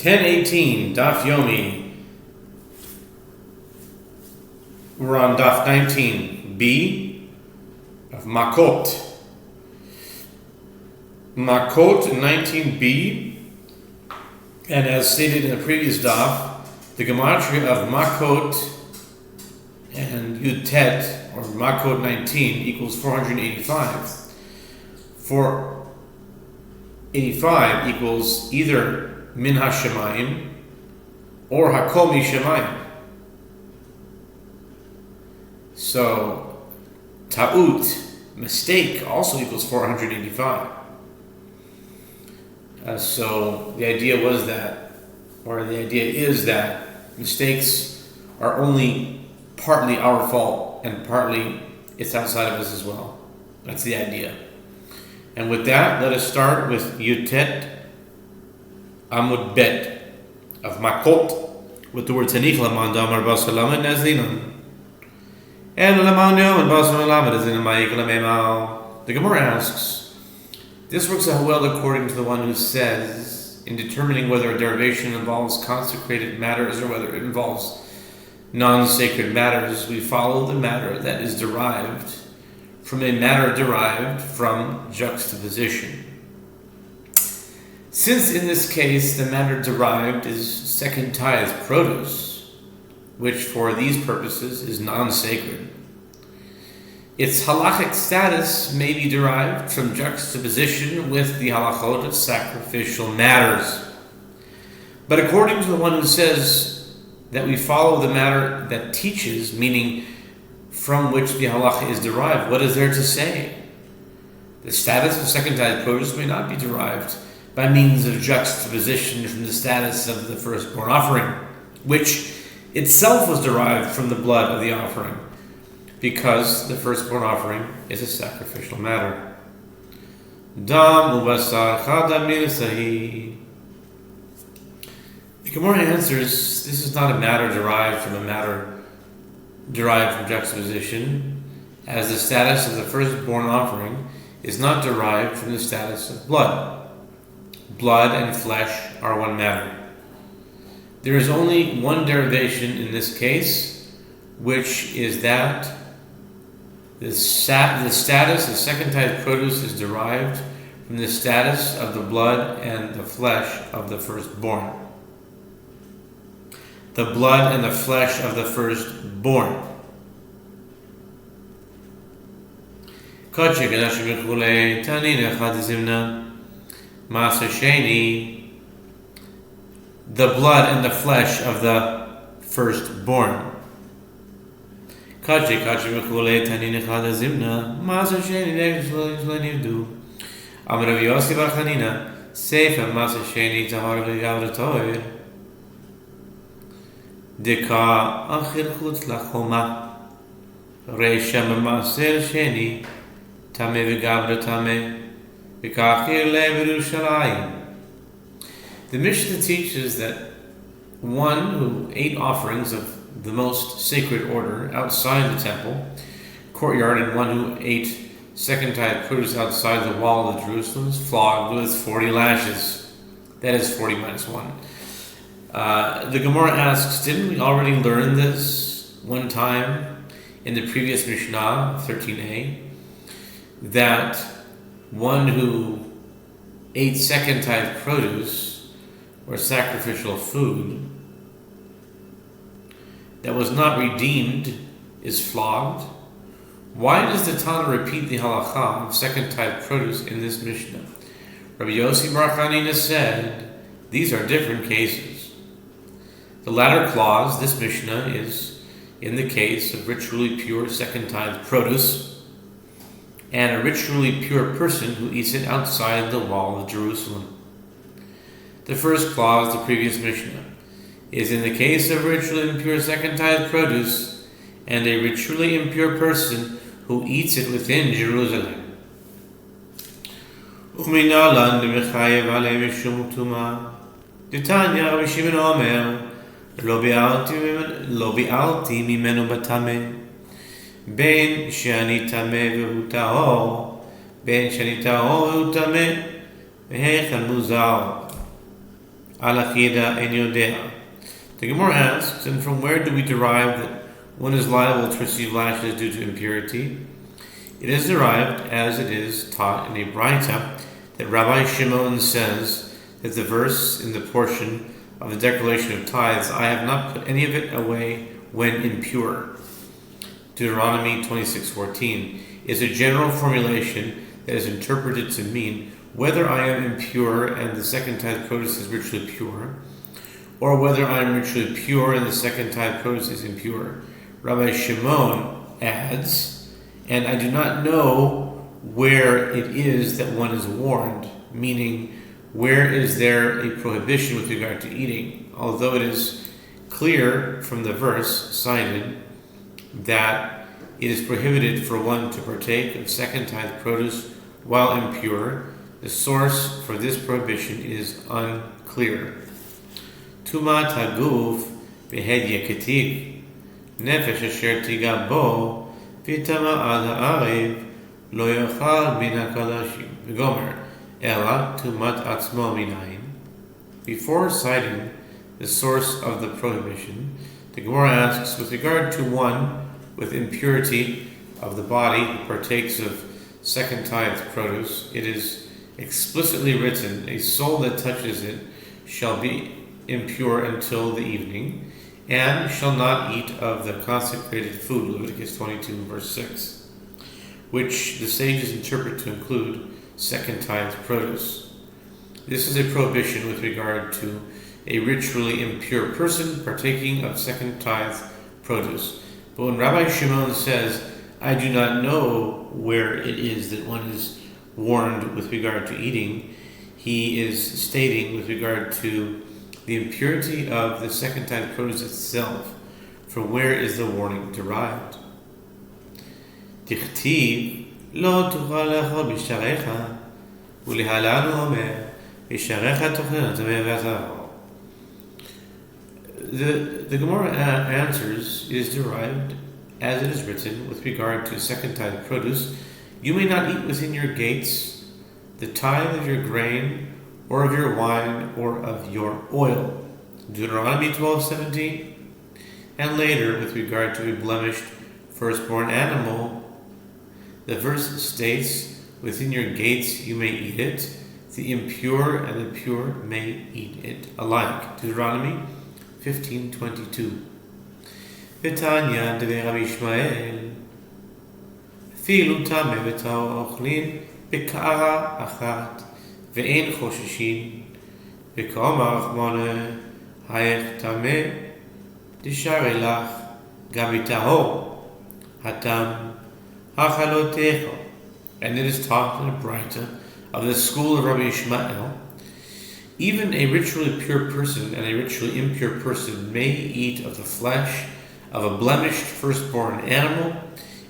10:18, Daf Yomi. We're on Daf 19b of Makot. Makot 19b, and as stated in the previous Daf, the gematria of Makot and Yud Tet, or Makot 19, equals 485. 485 equals either Min HaShemayim or Hakol MiShemayim. So, Ta'ut, mistake, also equals 485. So the idea is that mistakes are only partly our fault and partly it's outside of us as well. That's the idea. And with that, let us start with Yutet Amud Bet of Makot with the word Tanich Laman Damar Basalam and Nazlinan. And Laman Yom and Basalam is in Maik. The Gemara asks, this works out well according to the one who says, in determining whether a derivation involves consecrated matters or whether it involves non-sacred matters, we follow the matter that is derived from a matter derived from juxtaposition. Since in this case the matter derived is second tithe produce, which for these purposes is non-sacred, its halachic status may be derived from juxtaposition with the halachot of sacrificial matters. But according to the one who says that we follow the matter that teaches, meaning from which the halacha is derived, what is there to say? The status of second tithe produce may not be derived by means of juxtaposition from the status of the firstborn offering, which itself was derived from the blood of the offering, because the firstborn offering is a sacrificial matter. Dam ubasar chadamir sahi. The Gemara answers, this is not a matter derived from juxtaposition, as the status of the firstborn offering is not derived from the status of blood. Blood and flesh are one matter. There is only one derivation in this case, which is that the status of second tithe produce is derived from the status of the blood and the flesh of the firstborn. The blood and the flesh of the firstborn. The blood and the flesh of the firstborn. Kachi mechule tanin echad azimna, maser sheni negus l'nivdu. Amar Rav Yossi bar Chanina, Sofer maser sheni tahar v'gavra toir. Dika achir chutz lachoma, reisha maser sheni, tame v'gavra tame, v'kachir le v'Yerushalayim. The Mishnah teaches that one who ate offerings of the most sacred order outside the temple courtyard and one who ate second tithe produce outside the wall of Jerusalem is flogged with 40 lashes. That is 40 minus 1. The Gemara asks, didn't we already learn this one time in the previous Mishnah, 13a, that one who ate second tithe produce or sacrificial food that was not redeemed is flogged? Why does the Tana repeat the halacha of second tithe produce in this Mishnah? Rabbi Yossi bar Chanina said, these are different cases. The latter clause, this Mishnah, is in the case of ritually pure second tithe produce and a ritually pure person who eats it outside the wall of Jerusalem. The first clause, the previous Mishnah, is in the case of ritually impure second tithe produce and a ritually impure person who eats it within Jerusalem. Uminalan demechayev alei mishum tuma. Ditanya Rabbi Shimon Omer, lo bi'alti mimenu batame, ben she'ani tameh vehu tahor, ben she'ani tahor vehu tameh, v'heichal muzar. alachida en yodea. The Gemara asks, and from where do we derive that one is liable to receive lashes due to impurity? It is derived, as it is taught in a Braita, that Rabbi Shimon says that the verse in the portion of the declaration of tithes, I have not put any of it away when impure, Deuteronomy 26:14, is a general formulation that is interpreted to mean whether I am impure and the second tithe produce is ritually pure, or whether I am ritually pure and the second tithe produce is impure. Rabbi Shimon adds, and I do not know where it is that one is warned, meaning where is there a prohibition with regard to eating, although it is clear from the verse cited that it is prohibited for one to partake of second tithe produce while impure. The source for this prohibition is unclear. Tumat haguf behed yeketiv nefesh asher tiga bo v'tama ad ha'ariv lo yochal min ha'kodashim v'gomer ela tumat atzmo minayin. Before citing the source of the prohibition, the Gemara asks, with regard to one with impurity of the body who partakes of second tithe produce, it is explicitly written, a soul that touches it shall be impure until the evening, and shall not eat of the consecrated food, Leviticus 22, verse 6, which the sages interpret to include second tithe produce. This is a prohibition with regard to a ritually impure person partaking of second tithe produce. But when Rabbi Shimon says, I do not know where it is that one is warned with regard to eating, he is stating with regard to the impurity of the second tithe produce itself. From where is the warning derived? Tichtiv lo tuchal lechol b'sharecha u'lehalan hu omer b'sharecha tochen tameh v'azaro. The Gemara answers, it is derived as it is written with regard to second tithe produce, you may not eat within your gates the tithe of your grain or of your wine or of your oil, Deuteronomy 12:17. And later, with regard to a blemished firstborn animal, the verse states, within your gates you may eat it, the impure and the pure may eat it alike, Deuteronomy 15:22. V'tanya devei Rabbi Ishmael, אפילו טמא וטהור אוכלים בקערה אחת ואין חוששים, וכאמר רחמנא היך טמא דשארי לך גם בטהור הטם אכלותיך. And it is taught in a Braita of the school of Rabbi Ishmael, even a ritually pure person and a ritually impure person may eat of the flesh of a blemished firstborn animal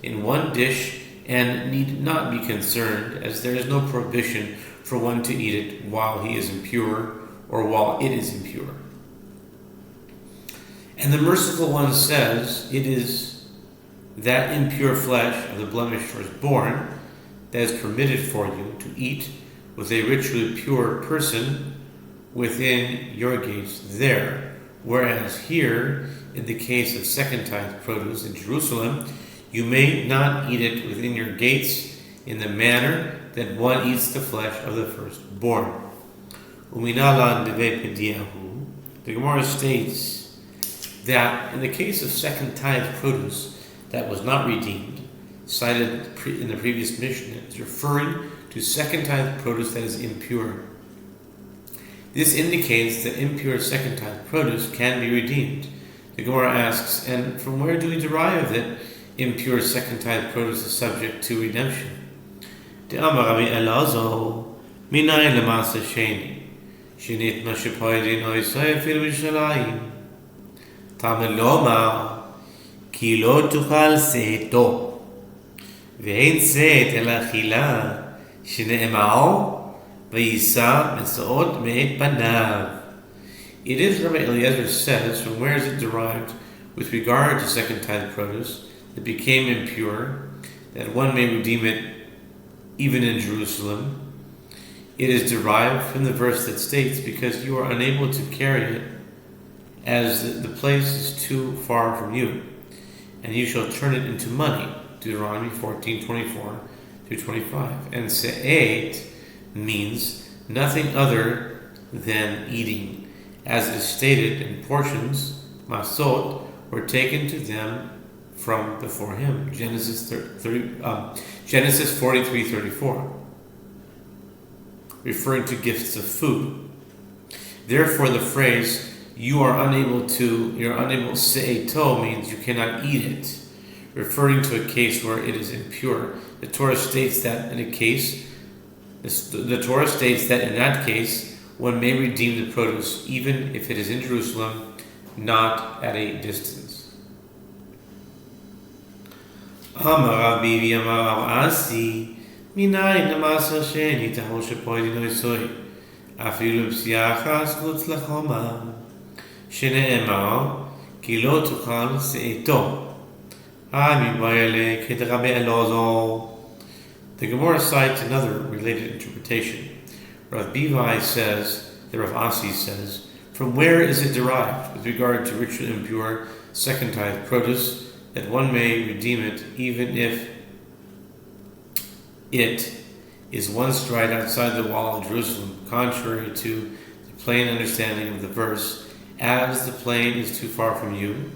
in one dish and need not be concerned, as there is no prohibition for one to eat it while he is impure or while it is impure. And the Merciful One says, it is that impure flesh of the blemished firstborn that is permitted for you to eat with a ritually pure person within your gates there. Whereas here, in the case of second tithe produce in Jerusalem, you may not eat it within your gates in the manner that one eats the flesh of the firstborn. Uminalan deve pediahu. The Gemara states that in the case of second tithe produce that was not redeemed, cited in the previous Mishnah, is referring to second tithe produce that is impure. This indicates that impure second tithe produce can be redeemed. The Gemara asks, and from where do we derive that impure second tithe produce is subject to redemption? De'amar Rabbi Elazar, minayin lemasa sheni, shenit ma shepoidin o Yisrael fil Yerushalayim. Talmud lomar, ki lo tuchal seito, ve'ein seit el achila, shene'emar, v'yisa mesaot me'et panav. It is, Rabbi Eliezer says, from where is it derived with regard to second tithe produce that became impure, that one may redeem it even in Jerusalem? It It is derived from the verse that states, because you are unable to carry it, as the place is too far from you, and you shall turn it into money. Deuteronomy 14:24-25. And se'et means nothing other than eating, as is stated in portions. Masot were taken to them from before him. Genesis 43:34, referring to gifts of food. Therefore, the phrase you're unable se'eto means you cannot eat it, referring to a case where it is impure. The Torah states that in that case one may redeem the produce even if it is in Jerusalem, not at a distance. Amar Rabbi Amar Rav Asi, minayin namaser she'eni tahol shepoedi noisoi, afilu b'siya achas chutz lachoma, shene'emar ki lo tuchal se'eto, ha'mibayale k'derabbi Elazar. The Gemara cites another related interpretation. Rav Bivai says, the Rav Asi says, from where is it derived with regard to ritually impure second tithe produce, that one may redeem it even if it is once dried outside the wall of Jerusalem, contrary to the plain understanding of the verse, as the plain is too far from you?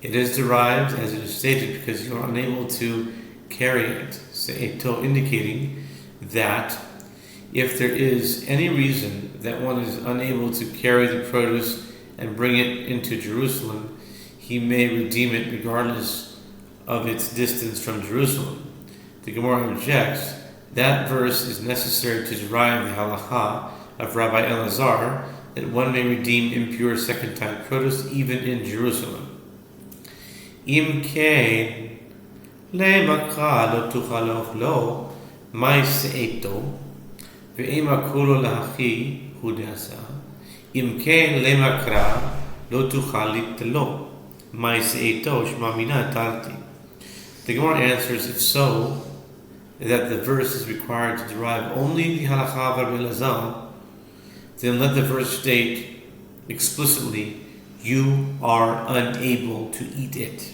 It is derived, as it is stated, because you are unable to carry it, se'eto, indicating that if there is any reason that one is unable to carry the produce and bring it into Jerusalem, he may redeem it regardless of its distance from Jerusalem. The Gemara objects that verse is necessary to derive the halacha of Rabbi Elazar that one may redeem impure second tithe produce even in Jerusalem. Im kein le'makra lo tuchal lo mai se'eto ve'ema kulo lahachi hu de'asa. Im kein le'makra lo tuchal litlo mai se'eto shma mina tarti. The Gemara answers, if so, that the verse is required to derive only the halacha of Rabbi Elazar, then let the verse state explicitly, you are unable to eat it.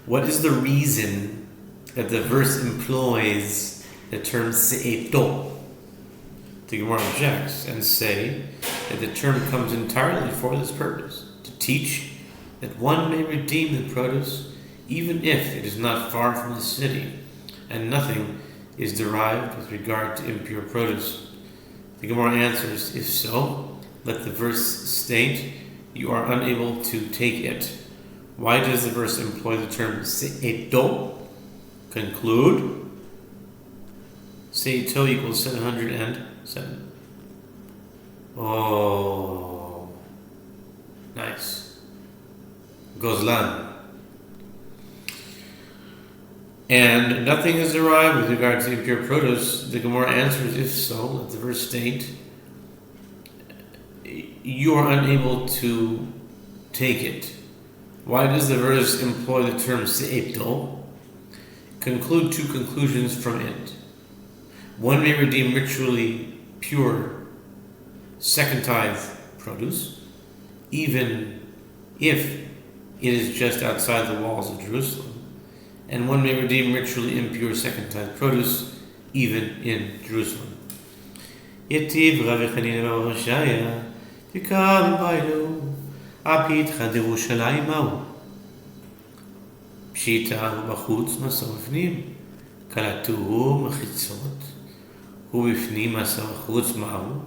What is the reason that the verse employs the term se'eto? The Gemara objects and say that the term comes entirely for this purpose, to teach that one may redeem the produce even if it is not far from the city, and nothing is derived with regard to impure produce. The Gemara answers, if so, let the verse state, you are unable to take it. Why does the verse employ the term se'eto? Conclude. Se'eto equals 707. Oh, nice. Gozlan. And nothing is derived with regard to impure produce. The Gemara answers, if so, let the verse state, you are unable to take it. Why does the verse employ the term se'eto? Conclude two conclusions from it. One may redeem ritually pure second tithe produce, even if it is just outside the walls of Jerusalem. And one may redeem ritually impure second tithe produce even in Jerusalem. Yetiv Rav Chanina bar Yehoshua, tikam bailu, apit Yerushalayim ma'u. Pshita hu b'chutz masor b'fnim, kalatuhu mechitzot, hu b'fnim masor b'chutz ma'u.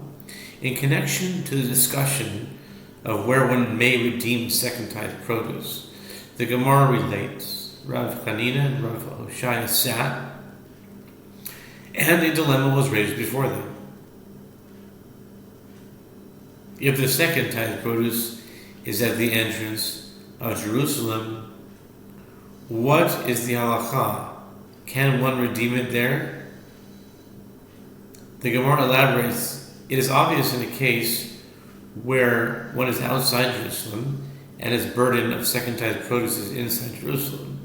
In connection to the discussion of where one may redeem second tithe produce, the Gemara relates, Rav Chanina and Rav Yehoshua sat, and a dilemma was raised before them. If the second tithe produce is at the entrance of Jerusalem, what is the halacha? Can one redeem it there? The Gemara elaborates, it is obvious in a case where one is outside Jerusalem and his burden of second tithe produce is inside Jerusalem.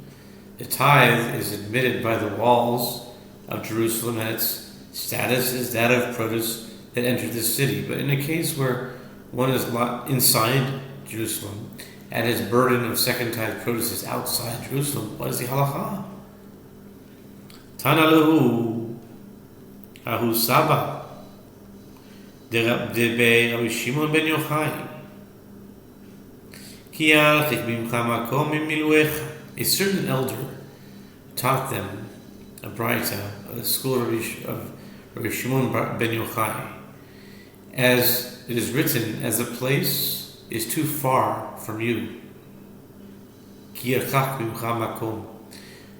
The tithe is admitted by the walls of Jerusalem and its status is that of produce that entered the city. But in a case where one is inside Jerusalem and his burden of second tithe produce is outside Jerusalem, what is the halacha? Tana lehu ahu saba de Rabbi Shimon ben Yochai ki alchik mimcha makom miluecha. A certain elder taught them a braita, a school of Rabbi Shimon ben Yochai, as it is written, as a place is too far from you. Ki yarchak mimcha makom.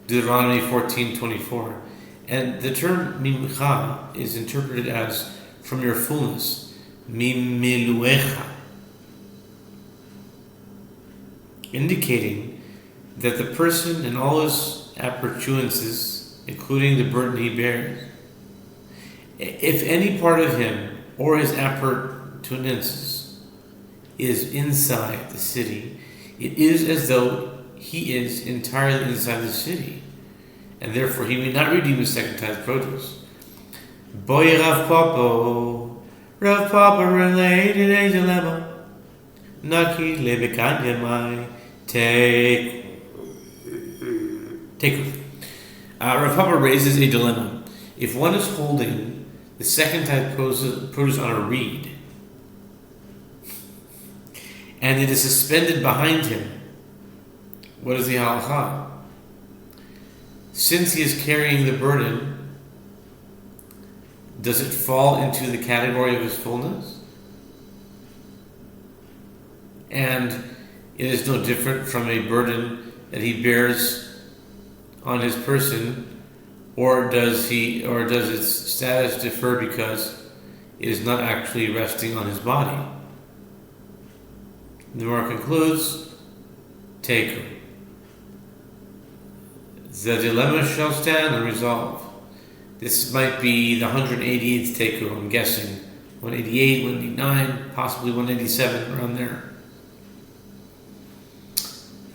Deuteronomy 14:24. And the term mimcha is interpreted as from your fullness, mimiluecha, indicating that the person and all his appurtenances, including the burden he bears, if any part of him or his appurtenances is inside the city, it is as though he is entirely inside the city, and therefore he may not redeem his second tithe produce. Boy Rav Papa related a dilemma. Naki lebekanyamai take. Rav Papa raises a dilemma. If one is holding the second tithe produce on a reed, and it is suspended behind him, what is the halacha? Since he is carrying the burden, does it fall into the category of his fullness? And it is no different from a burden that he bears on his person, or does its status differ because it is not actually resting on his body? The Gemara concludes, Teku. The dilemma shall stand and resolve. This might be the 188th Teku, I'm guessing. 188, 189, possibly 187, around there.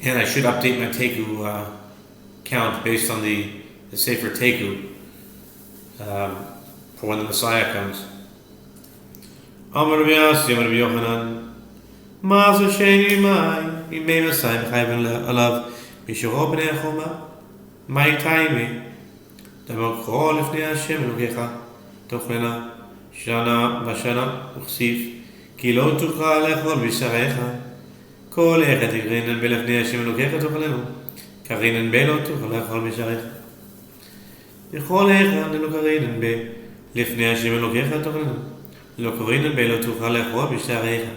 And I should update my Teku count based on the Sofer Teku for when the Messiah comes. Amar Rabbi Yossi, Amar Rabbi Yochanan, Ma'aser Sheni Mai, Mimei Messiah Chayven Alav, Mishoro B'nei Choma, Mai Taimi, Damokro Lifnei Hashem Elokecha, Tochlena, Shana Bashana, Uchsif, Ki lo tuchal lechol b'sharecha, Kol echet yigreinen b'lefnei Hashem Elokecha Tochlenu, Karinen Belo tuchal lechol b'sharecha. V'chol echet lo karinen b'lefnei Hashem Elokecha Tochlenu, lo karinen belo tuchal lechol b'sharecha.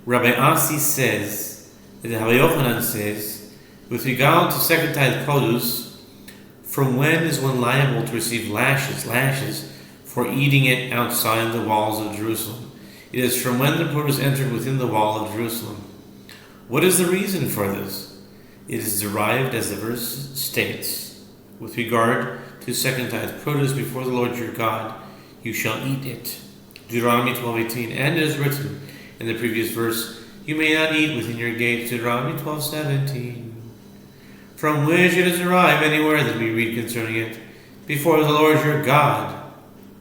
Rabbi Asi says, that Rabbi Yochanan says, with regard to second tithe produce, from when is one liable to receive lashes for eating it outside the walls of Jerusalem? It is from when the produce entered within the wall of Jerusalem. What is the reason for this? It is derived, as the verse states, with regard to second tithe produce before the Lord your God, you shall eat it. Deuteronomy 12:18, and it is written in the previous verse, you may not eat within your gates. Deuteronomy 12:17. From which it is derived anywhere that we read concerning it, before the Lord your God,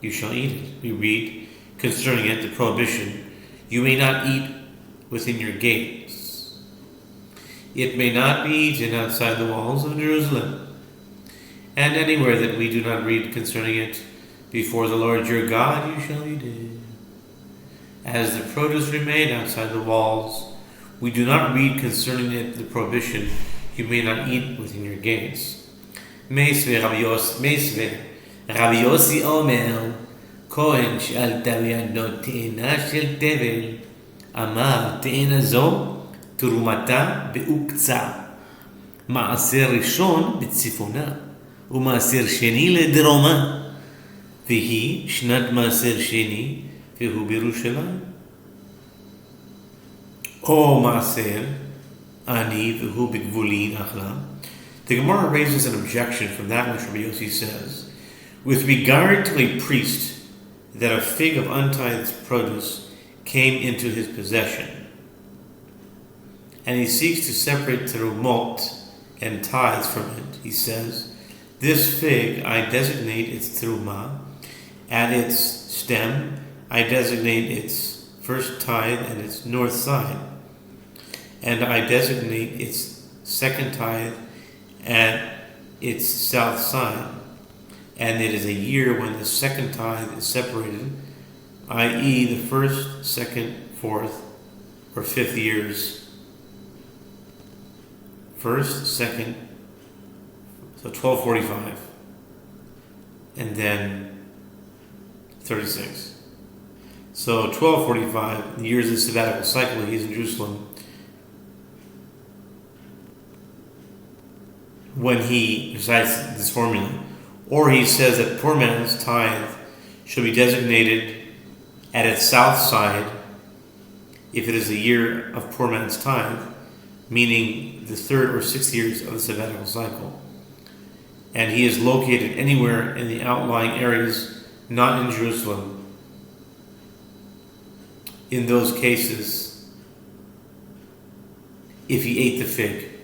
you shall eat it. We read concerning it the prohibition, you may not eat within your gates. It may not be eaten outside the walls of Jerusalem. And anywhere that we do not read concerning it, before the Lord your God, you shall eat it. As the produce remained outside the walls, we do not read concerning it the prohibition, you may not eat within your gates. Meisve Rabbi Yossi Omer, Kohen שעלתה לידו תאנה של תבל, אמר תאנה זו תרומתה בעוקצה, מעשר ראשון בצפונה, ומעשר שני לדרומה, והיא שנת מעשר שני, והוא בירושלים. או מעשר ani v'hu b'gvuli nachla. The Gemara raises an objection from that which Rabbi Yossi says, with regard to a priest, that a fig of untithed produce came into his possession, and he seeks to separate terumot and tithes from it. He says, this fig I designate its terumah, At its stem, I designate its first tithe and its north side, and I designate its second tithe at its south side. And it is a year when the second tithe is separated, i.e. the first, second, fourth, or fifth years. First, second, so 1245, and then 36. So 1245, the years of the sabbatical cycle, he's in Jerusalem. When he recites this formula, or he says that poor man's tithe should be designated at its south side if it is the year of poor man's tithe, meaning the third or sixth years of the sabbatical cycle, and he is located anywhere in the outlying areas not in Jerusalem. In those cases, if he ate the fig,